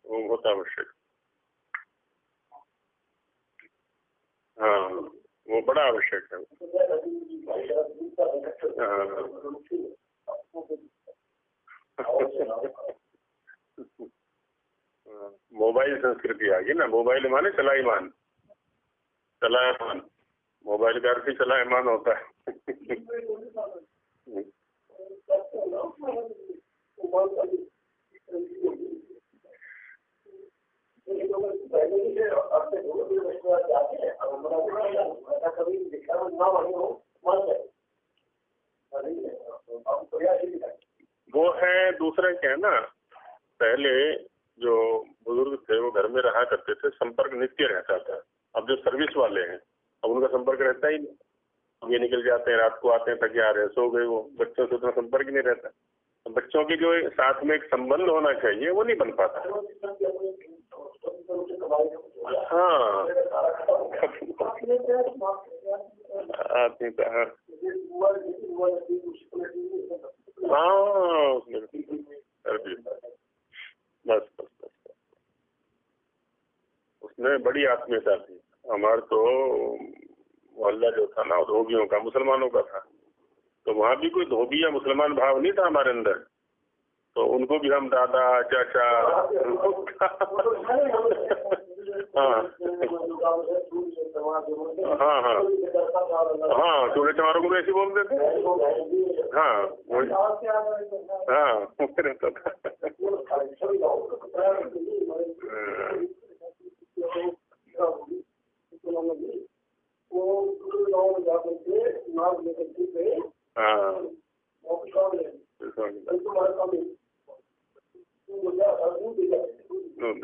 वो बहुत आवश्यक। हाँ, वो बड़ा आवश्यक है। मोबाइल संस्कृति आ गई ना, मोबाइल माने चलाईमान, चलायमान, मोबाइल का अर्थ ही चलायमान होता है। वो है दूसरा क्या है ना, पहले जो बुजुर्ग थे वो घर में रहा करते थे, संपर्क नित्य रहता था। अब जो सर्विस वाले हैं, अब उनका संपर्क रहता ही नहीं। अब ये निकल जाते हैं, रात को आते हैं, थके आ रहे हैं, सो गए, वो बच्चों से उतना संपर्क ही नहीं रहता। तो बच्चों की जो साथ में एक संबंध होना चाहिए वो नहीं बन पाता। हाँ, हाँ, बस बस बस, उसमें बड़ी आत्मीयता थी। हमारा तो मोहल्ला जो था ना, धोबियों का, मुसलमानों का था, तो वहाँ भी कोई धोबी या मुसलमान भाव नहीं था हमारे अंदर। तो उनको भी हम दादा, चाचा, हाँ हाँ हाँ हाँ, चूड़े चमारों को ऐसे बोल देते। हाँ वही, हाँ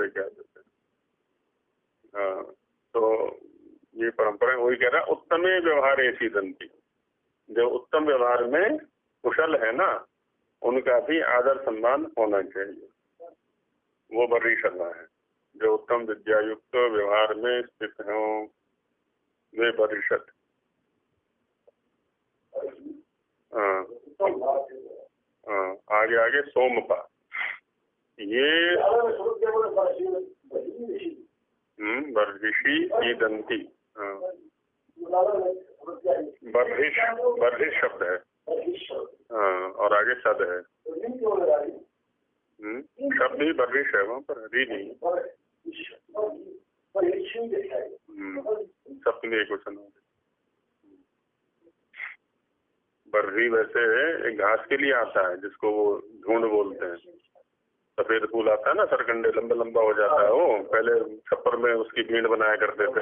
रहता था। हाँ, तो ये परंपरा वही कह रहा, उत्तमे व्यवहारे सीदंती, जो उत्तम व्यवहार में कुशल है ना, उनका भी आदर सम्मान होना चाहिए, वो बड़ी शर्मा है। जो उत्तम विद्या युक्त व्यवहार में स्थित हों वे बरिष्ठ। हाँ हाँ, आगे आगे सोमपा, ये बर्हिषी ईदंती। हाँ, बर्हिष शब्द है। हाँ, और आगे सद है। शब्द ही बर्हिष है, वहाँ पर हरी नहीं। सप्तमी एक वचन हो। बर्री वैसे एक घास के लिए आता है, जिसको वो ढूंढ बोलते हैं। सफेद फूल आता है ना, सरकंडे, लंबा लंबा हो जाता है वो, पहले छप्पर में उसकी भीड़ बनाया करते थे।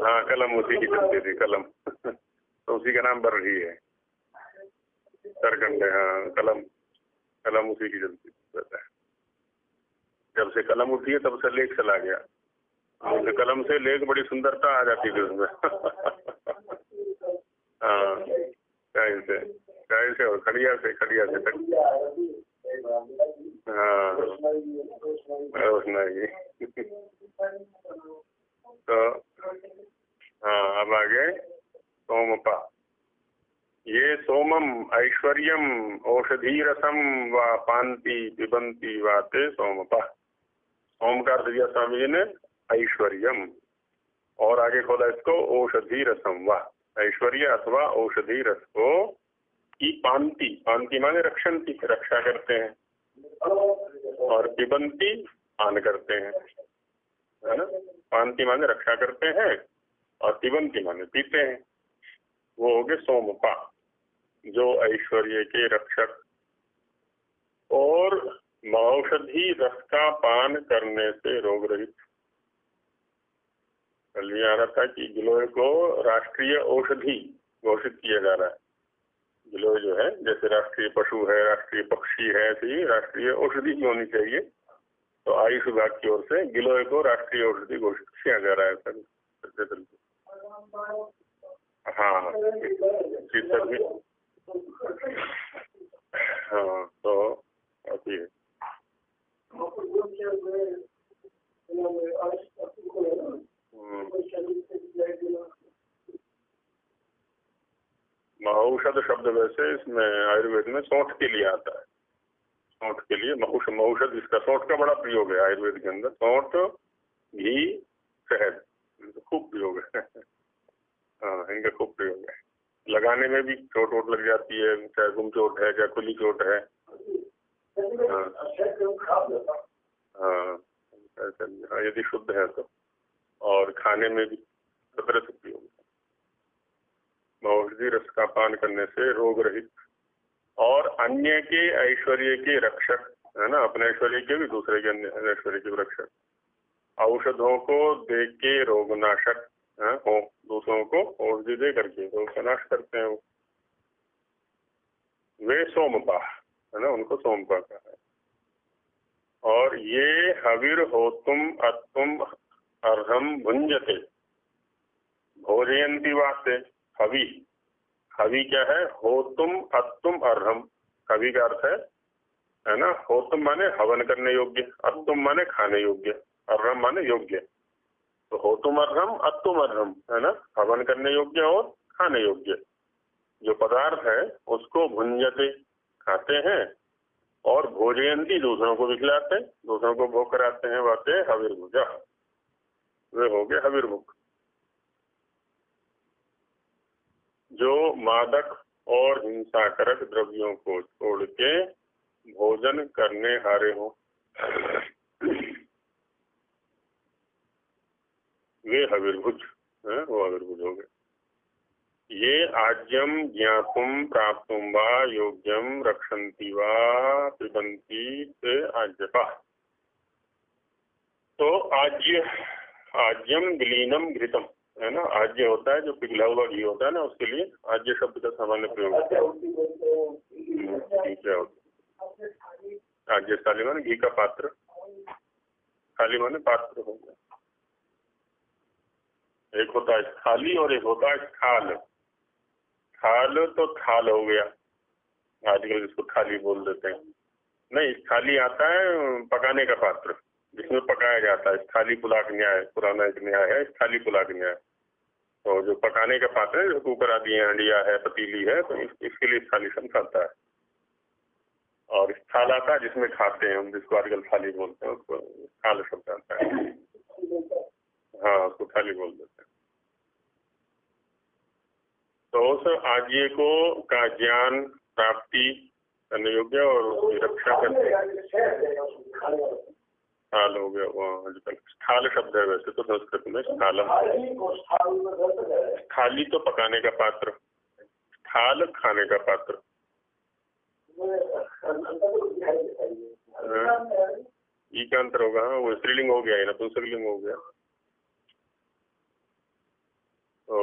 हाँ, कलम उसी की चलती थी, कलम। तो उसी का नाम बर्री है, सरकंडे। हाँ, कलम, कलम उसी की चलती रहता है। जब से कलम उठी है तब से लेख चला गया। तो कलम से लेख बड़ी सुंदरता आ जाती थी उसमें। हाँ, कैसे और खड़िया से हाँ, रोशना ही। तो हाँ, अब आगे सोमपा, ये सोमम ऐश्वर्यम औषधि रसम व पांति पिबंती वाते सोमपा। सोम का अर्थ दिया स्वामी जी ने ऐश्वर्यम, और आगे खोला इसको औषधि रसम व, ऐश्वर्य अथवा औषधि रस को की पांति, पांति माने रक्षंती, रक्षा करते हैं, और पिबंती पान करते हैं, है ना। पांति माने रक्षा करते हैं और पिबंती माने पीते हैं। वो हो गए सोमपा, जो ऐश्वर्य के रक्षक और औषधि रस का पान करने से रोग रहित। कल ये आ रहा था कि गिलोय को राष्ट्रीय औषधि घोषित किया जा रहा है। गिलोय जो है, जैसे राष्ट्रीय पशु है, राष्ट्रीय पक्षी है, ऐसे ही राष्ट्रीय औषधि भी होनी चाहिए। तो आयुष विभाग की ओर से गिलोय को राष्ट्रीय औषधि घोषित किया जा रहा है सर। हाँ, शीतल भी हाँ, तो अभी है। महौषध शब्द वैसे इसमें आयुर्वेद में सौंठ के लिए आता है। सौंठ के लिए महौषध, इसका सौंठ का बड़ा प्रयोग है आयुर्वेद के अंदर। सौंठ, घी, शहद, खूब प्रयोग है। हाँ, इनका खूब प्रयोग है। लगाने में भी चोट वोट लग जाती है, चाहे गुम चोट है चाहे खुली चोट है। हाँ हाँ, हाँ, यदि शुद्ध है तो। और खाने में भी तरह से प्रयोग है। औषधि रस का पान करने से रोग रहित और अन्य के ऐश्वर्य के रक्षक, है ना, अपने ऐश्वर्य के भी दूसरे के अन्य ऐश्वर्य के रक्षक, औषधों को दे के रोगनाशक हो, दूसरों को औषधि दे करके रोग का नाश करते हैं वो। वे सोमपा, है ना, उनको सोमपा कहा है। और ये हविर होतुम अत्तुम अर्हम भुंजते भोजयंती वास्ते। हवि, हवि क्या है? होतुम अत्तुम अर्हम। हवि का अर्थ है ना, होतुम माने हवन करने योग्य, अत्तुम माने खाने योग्य, अर्हम माने योग्य। तो होतुम अर्हम अत्तुम अर्हम, है ना, हवन करने योग्य और खाने योग्य जो पदार्थ है उसको भुंजते, खाते हैं, और भोजयंती, दूसरों को भी खिलाते हैं, दूसरों को भोग कराते हैं, वाते हविर्भुजा, वे हो गए हविर्भुक। जो मादक और हिंसाकारक द्रव्यों को छोड़ के भोजन करने हारे हो, वे हविर्भुज, वो हविर्भुज हो गए। ये आज्यम ज्ञातुम प्राप्तुम वा योग्यम रक्षन्ति वा पिबन्ति से आज्यपा। तो आज्य, आज्यम विलीनम घृतम, है ना, आज्य होता है जो पिघला हुआ घी होता है ना, उसके लिए आज्य शब्द का सामान्य प्रयोग होता है। आज्य थाली माने घी का पात्र, थाली माने पात्र हो गया। एक होता है थाली और एक होता है थाल। थाल तो थाल हो गया, आजकल इसको थाली बोल देते हैं। नहीं, थाली आता है पकाने का पात्र जिसमें पकाया जाता है। थाली पुलाक न्याय, पुराना एक न्याय है, थाली पुलाक न्याय। तो जो पकाने का पात्र है, जो कुकर आदि है, हंडिया है, पतीली है, तो इसके लिए थाली शब्द आता है। और थाल आता है जिसमें खाते हैं हम, जिसको आजकल थाली बोलते हैं, उसको थाल शब्द आता है। हाँ, उसको थाली बोल देते हैं। तो उस आज्य को का ज्ञान प्राप्ति करने योग्य और उसकी रक्षा करते हैं। स्थाल हो गया वो, आजकल स्थाल शब्द है वैसे तो संस्कृत में स्थालम। थाली तो पकाने का पात्र, थाल खाने का पात्र। ई का अंतर होगा, वो स्त्रीलिंग हो गया, नपुंसकलिंग हो गया। तो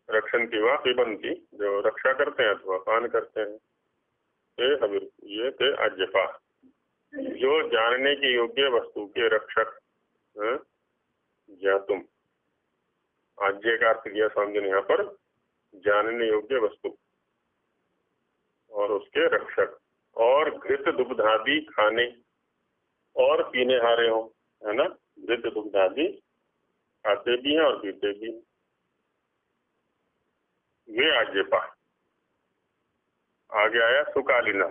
रक्षन्ति वा पिबन्ति, जो रक्षा करते हैं अथवा पान करते हैं, ये थे आज्यपा, जो जानने के योग्य वस्तु के रक्षक। ज्ञातुम, आज्य का अर्थ किया स्वामी ने यहाँ पर जानने योग्य वस्तु और उसके रक्षक, और घृत दुग्धादि खाने और पीने हारे हो, है ना, घृत दुग्धादि खाते भी हैं और पीते भी हैं, वे आज्यपा। आगे आया सुकालिना,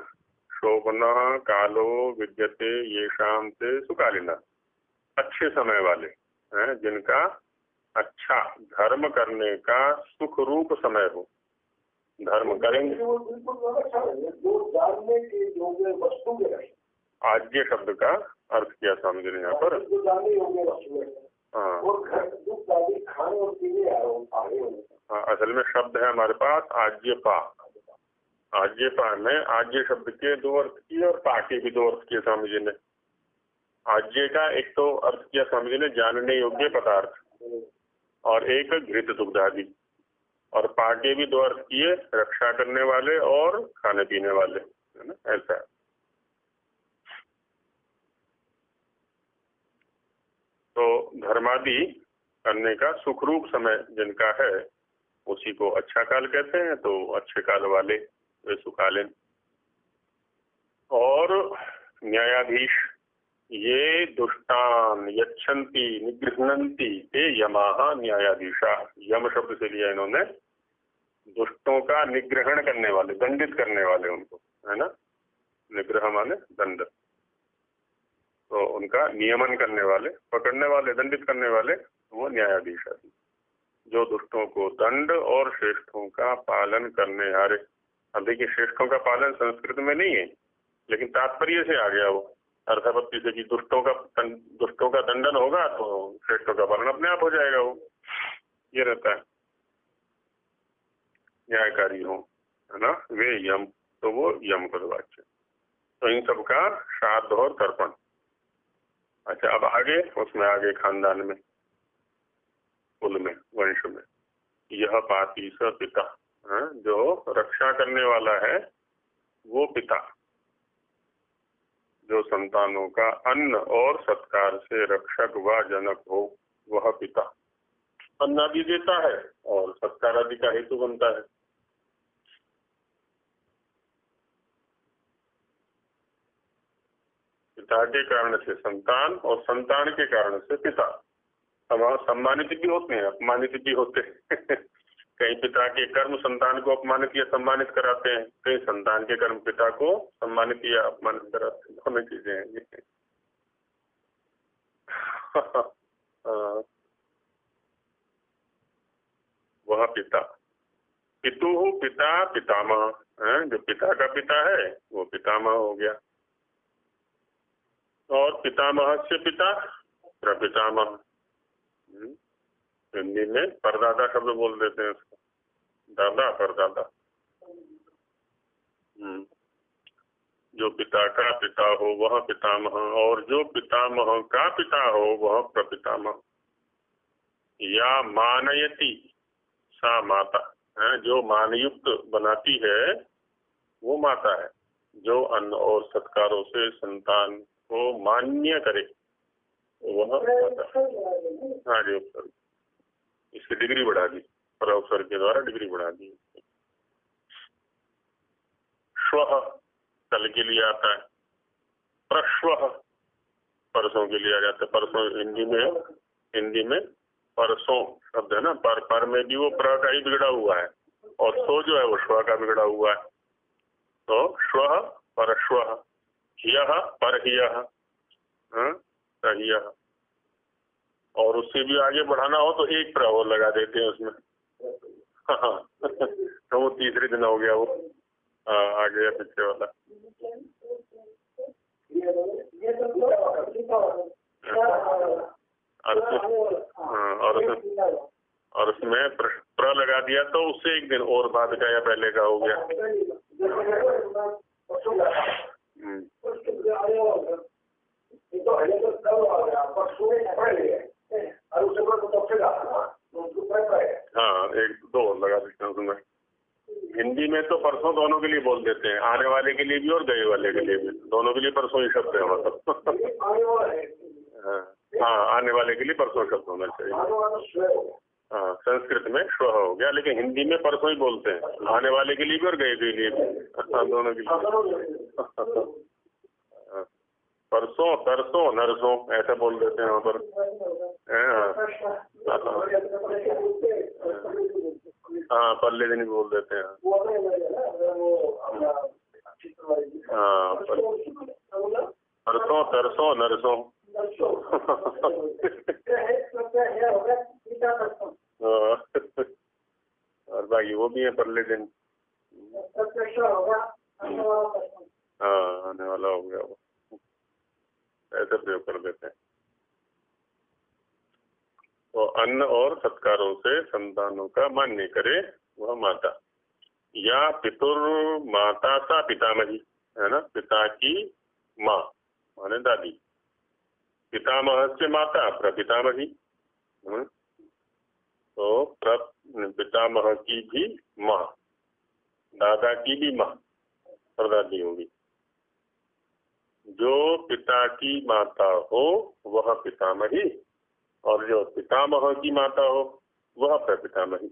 शोभना कालो विद्यते ये शाम से सुकालिना, अच्छे समय वाले हैं, जिनका अच्छा धर्म करने का सुख रूप समय हो, धर्म करेंगे। आज्य शब्द का अर्थ किया स्वामी जी ने यहाँ पर। हाँ, असल में शब्द है हमारे पास आज्यपा। आज्यपा में आज्य शब्द के दो अर्थ किए और पा के भी दो अर्थ किए स्वामी जी ने। आज्य का एक तो अर्थ किया स्वामी जी ने जानने योग्य पदार्थ, और एक घृत दुग्धादि, और पा के भी दो अर्थ किए, रक्षा करने वाले और खाने पीने वाले, है ना, ऐसा। तो धर्मादि करने का सुखरूप समय जिनका है, उसी को अच्छा काल कहते हैं, तो अच्छे काल वाले वे सुकालीन। और न्यायाधीश, ये दुष्टान यच्छन्ति निगृह्णन्ति ते यमाः न्यायाधीशा। यम शब्द से लिया इन्होंने, दुष्टों का निग्रहण करने वाले, दंडित करने वाले उनको, है ना। निग्रह माने दंड, तो उनका नियमन करने वाले, पकड़ने वाले, दंडित करने वाले, वो न्यायाधीश आदि। जो दुष्टों को दंड और श्रेष्ठों का पालन करने हारे। अब देखिए, श्रेष्ठों का पालन संस्कृत में नहीं है, लेकिन तात्पर्य से आ गया वो, अर्थापत्ति से, कि दुष्टों का दंडन होगा तो श्रेष्ठों का पालन अपने आप हो जाएगा। वो ये रहता है, न्यायकारी हो, है ना, वे यम, तो वो यम पदवाच्य। तो इन सब का श्राद्ध और तर्पण। अच्छा, अब आगे उसमें आगे खानदान में, कुल में, वंश में, यह पाती स पिता, जो रक्षा करने वाला है वो पिता, जो संतानों का अन्न और सत्कार से रक्षक व जनक हो वह पिता। अन्न आदि देता है और सत्कार आदि का हेतु बनता है। पिता के कारण से संतान और संतान के कारण से पिता। सम्मानित भी होते हैं, अपमानित भी होते हैं। कई पिता के कर्म संतान को अपमानित या सम्मानित कराते हैं, कई संतान के कर्म पिता को सम्मानित या अपमानित कराते हैं। दोनों चीजें हैं ये। वह पिता। पितु पिता पितामह, जो पिता का पिता है वो पितामह हो गया। और पितामह से पिता प्रपितामह। हिंदी में परदादा शब्द बोल देते हैं उसको, दादा परदादा। जो पिता का पिता हो वह पितामह, और जो पितामह का पिता हो वह प्रपितामह। या मानयति सा माता, जो मानयुक्त बनाती है वो माता है। जो अन्न और सत्कारों से संतान को मान्य करे वह माता। हाँ जी, उपसर्ग, इसकी डिग्री बढ़ा दी, पर उपसर्ग के द्वारा डिग्री बढ़ा दी। श्वः कल के लिए आता है, प्रश्वः परसों के लिए आ जाता है। परसों हिंदी में परसों शब्द है ना, पर में भी वो प्र का ही बिगड़ा हुआ है, और सो जो है वो श्व का बिगड़ा हुआ है। तो श्वः परश्वः, ह्यः परह्यः, सह्यः। और उससे भी आगे बढ़ाना हो तो एक प्रहो लगा देते हैं उसमें। तो वो तीसरे दिन हो गया वो, आ गया पीछे वाला। और उसमें प्र लगा दिया तो उससे एक दिन और बाद का या पहले का हो गया। हाँ, एक दो और लगा देते हैं उसमें। हिंदी में तो परसों दोनों के लिए बोल देते हैं, आने वाले के लिए भी और गए वाले के लिए भी, दोनों के लिए परसों ही शब्द है मतलब। हाँ, आने वाले के लिए परसों शब्द होना चाहिए। हाँ, संस्कृत में श्व हो गया, लेकिन हिंदी में परसों ही बोलते हैं, आने वाले के लिए भी और गए के लिए भी। हाँ, दोनों के लिए। परसों, तरसों, नरसों ऐसा बोल देते हैं वहाँ पर। हाँ, पल्ले दिन बोल देते हैं। हाँ, परसों, तरसों, नरसों। और बाकी वो भी है पल्ले दिन। हाँ, आने वाला हो गया वो, ऐसे प्रयोग कर देते हैं। तो अन्न और सत्कारों से संतानों का मान्य करे वह माता। या पितुर माता सा पितामही, है ना, पिता की माँ माने दादी। पितामह से माता प्रपितामही, तो पितामह की भी माँ, दादा की भी माँ परदादी होगी। जो पिता की माता हो वह पितामही, और जो पितामह की माता हो वह प्रपितामही।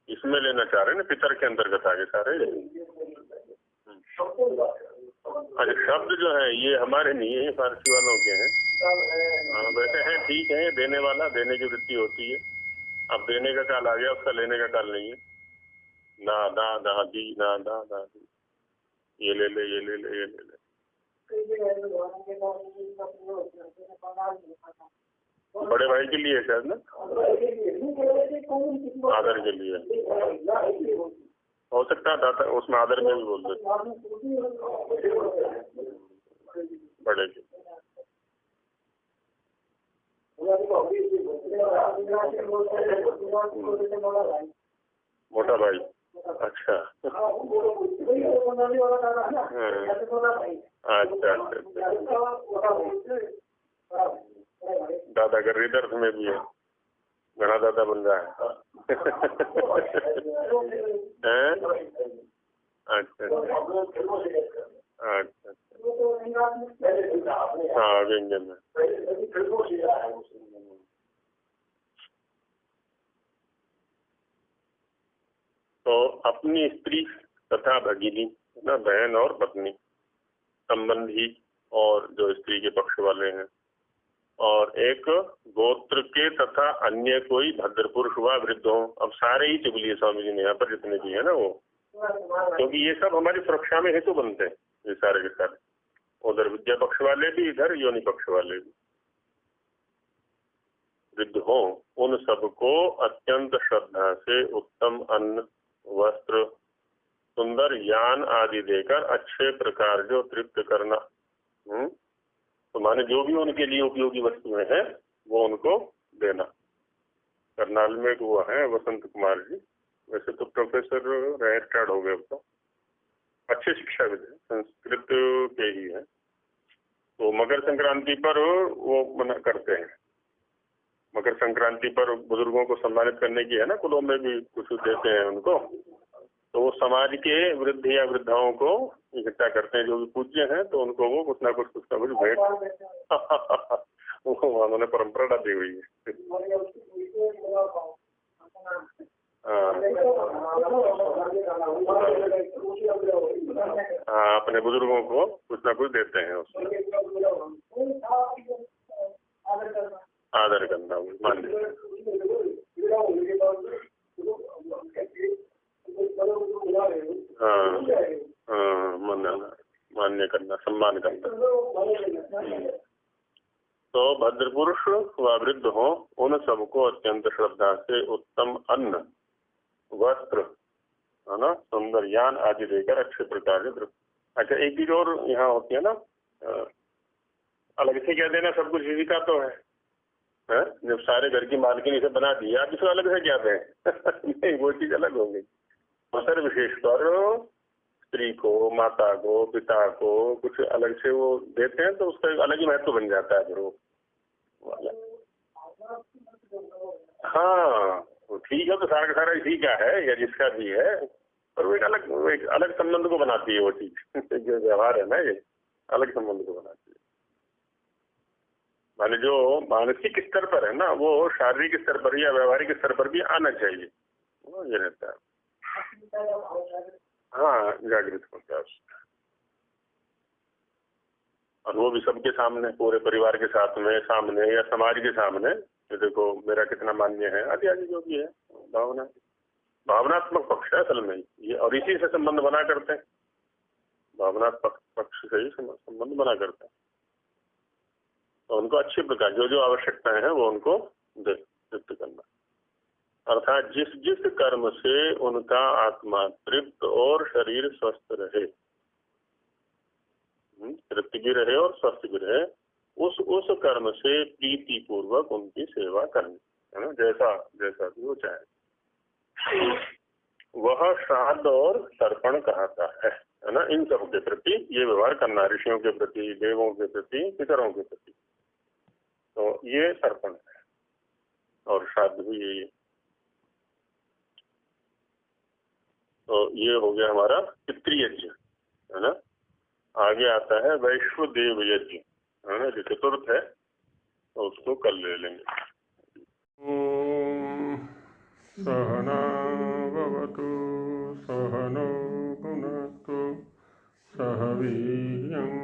इसमें लेना चाह रहे हैं ना, पितर के अंतर्गत आगे सारे। अच्छा, शब्द जो है ये हमारे नहीं है, फारसी वालों के हैं। हाँ वैसे है, ठीक है, देने वाला, देने की वृत्ति होती है। अब देने का काल आ गया, उसका लेने का काल नहीं है। ना दा दादी, ना दा दादी, ये ले ले, ये ले ले, ये ले ले। बड़े भाई के लिए शायद ना, आदर के लिए हो सकता है, दाता उसमें आदर में भी बोल देते बड़े के। मोटा भाई, अच्छा अच्छा अच्छा। दादा का हृदय में भी है, घना दादा बन रहा है। अच्छा अच्छा, हाँ व्यंजन है। तो अपनी स्त्री तथा भगिनी ना, बहन और पत्नी, संबंधी और जो स्त्री के पक्ष वाले हैं, और एक गोत्र के तथा अन्य कोई भद्र पुरुष व वृद्ध हो। अब सारे ही चुग लिए स्वामी जी ने यहाँ पर जितने भी है ना वो, क्योंकि ये सब हमारी सुरक्षा में हेतु बनते हैं, ये सारे के सारे। उधर विद्या पक्ष वाले भी, इधर योनि पक्ष वाले भी। वृद्ध हो उन सबको अत्यंत श्रद्धा से उत्तम अन्न, वस्त्र, सुंदर यान आदि देकर अच्छे प्रकार जो तृप्त करना। तो माने जो भी उनके लिए उपयोगी वस्तुएं हैं वो उनको देना। करनाल में एक वो है वसंत कुमार जी, वैसे तो प्रोफेसर रिटायर्ड हो गए, तो अच्छे शिक्षाविद है, संस्कृत के ही है। तो मकर संक्रांति पर वो मना करते हैं, मकर संक्रांति पर बुजुर्गों को सम्मानित करने की है ना, कुलों में भी कुछ देते हैं उनको। तो वो समाज के वृद्ध या वृद्धाओं को इकट्ठा करते हैं, जो भी पूज्य हैं, तो उनको वो कुछ ना कुछ भेंट उन्होंने परंपरा डाली हुई है। हाँ, अपने बुजुर्गों को कुछ ना कुछ देते हैं, उसमें आदर करना, मान्य। हाँ हाँ, मान्य करना, सम्मान करना। तो भद्र पुरुष व वृद्ध हो उन सबको अत्यंत श्रद्धा से उत्तम अन्न, वस्त्र, है ना, सुंदर यान आदि देकर अच्छे प्रकार से। अच्छा, एक चीज और यहाँ होती है ना, अलग से क्या देना, सब कुछ इसी का तो है। जब सारे घर की मालकिन इसे बना दिया, आप इसको अलग से क्या दें? नहीं, वो चीज अलग हो गई। सर विशेषकर स्त्री को, माता को, पिता को कुछ अलग से वो देते हैं, तो उसका एक अलग ही महत्व बन जाता है फिर वो। हाँ, वो ठीक है, तो सारा का सारा इसी का है या जिसका भी है, पर वो एक अलग संबंध को बनाती है वो चीज। जो व्यवहार है ना, ये अलग संबंध को बनाती है। माने जो मानसिक स्तर पर है ना, वो शारीरिक स्तर पर या व्यवहारिक स्तर पर भी आना चाहिए, वो ये रहता है। हाँ, जागृत होता है, और वो भी सबके सामने, पूरे परिवार के साथ में, सामने या समाज के सामने, कि देखो मेरा कितना मान्य है, आदि आदि जो भी है। भावनात्मक पक्ष है असल में ये, और इसी से संबंध बना करते हैं, भावनात्मक पक्ष से ही संबंध बना करते हैं। तो उनको अच्छे प्रकार जो जो आवश्यकताएं हैं वो उनको तृप्त करना, अर्थात जिस जिस कर्म से उनका आत्मा तृप्त और शरीर स्वस्थ रहे, तृप्त भी रहे और स्वस्थ भी रहे, उस कर्म से प्रीति पूर्वक उनकी सेवा करनी, है ना, जैसा जैसा भी वो चाहे। वह श्राद्ध और तर्पण कहता है ना, इन सब के प्रति ये व्यवहार करना, ऋषियों के प्रति, देवों के प्रति, पितरों के प्रति। तो ये तर्पण है, और श्राद्ध भी यही है। तो ये हो गया हमारा पितृयज्ञ, है ना। आगे आता है वैश्वदेव यज्ञ, है ना, जो चतुर्थ है, तो उसको कल ले लेंगे। ओम सहना भवतु सहनो भुनक्तु सह वीर्यं